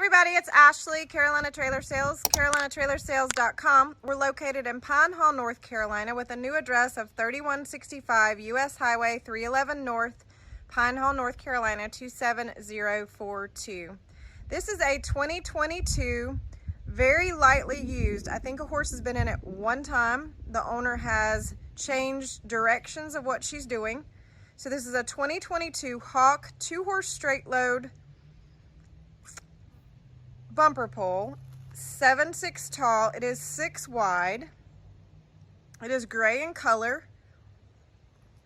everybody, it's Ashley, Carolina Trailer Sales, carolinatrailersales.com. We're located in Pine Hall, North Carolina with a new address of 3165 US Highway 311 North, Pine Hall, North Carolina 27042. This is a 2022, very lightly used. I think a horse has been in it one time. The owner has changed directions of what she's doing. So this is a 2022 Hawk 2-horse straight load bumper pole, 7'6" tall. It is 6 wide. It is gray in color.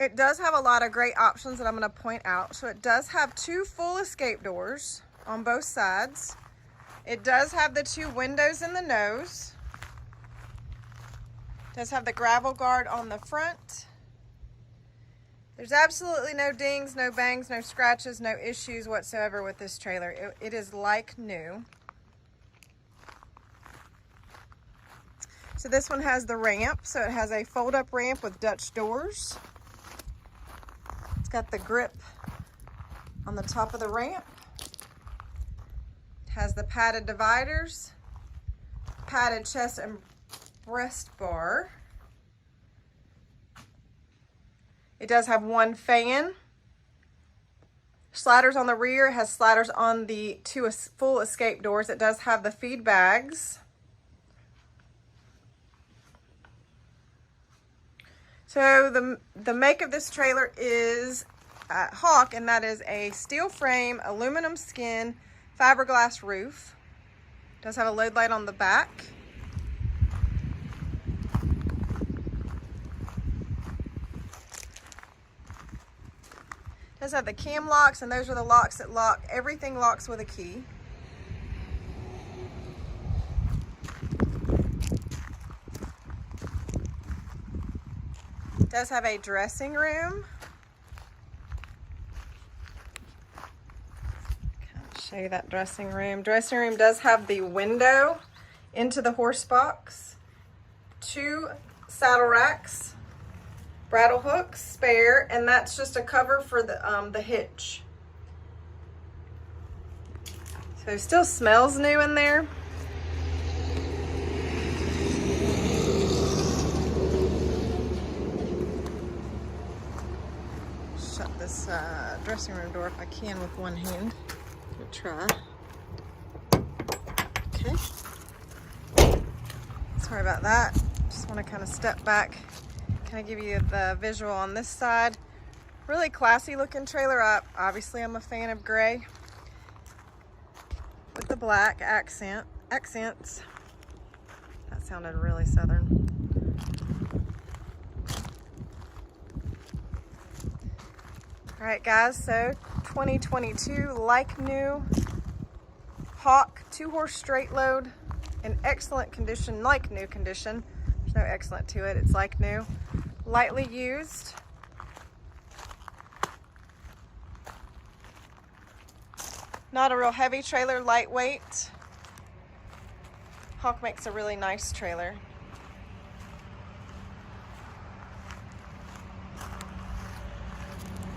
It does have a lot of great options that I'm going to point out. So it does have 2 full escape doors on both sides. It does have the 2 windows in the nose. It does have the gravel guard on the front. There's absolutely no dings, no bangs, no scratches, no issues whatsoever with this trailer. It is like new. So this one has the ramp, so it has a fold-up ramp with Dutch doors. It's got the grip on the top of the ramp. It has the padded dividers, padded chest and breast bar. It does have 1 fan. Sliders on the rear. It has sliders on the 2 full escape doors. It does have the feed bags. So the make of this trailer is Hawk, and that is a steel frame, aluminum skin, fiberglass roof. It does have a load light on the back. It does have the cam locks, and those are the locks that lock. Everything locks with a key. It does have a dressing room. I'll show you that dressing room. Dressing room does have the window into the horse box, 2 saddle racks, bridle hooks, spare, and that's just a cover for the hitch. So it still smells new in there. Shut this dressing room door if I can with one hand. I'll try. Okay. Sorry about that. Just want to kind of step back. Kind of give you the visual on this side. Really classy looking trailer. Obviously I'm a fan of gray with the black accents. That sounded really southern. All right, guys, so 2022 like new Hawk 2-horse straight load in excellent condition, like new condition. There's no excellent to it, it's like new. Lightly used. Not a real heavy trailer, lightweight. Hawk makes a really nice trailer.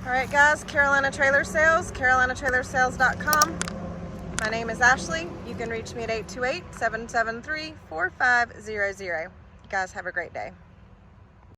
All right, guys, Carolina Trailer Sales, carolinatrailersales.com. My name is Ashley. You can reach me at 828-773-4500. You guys have a great day.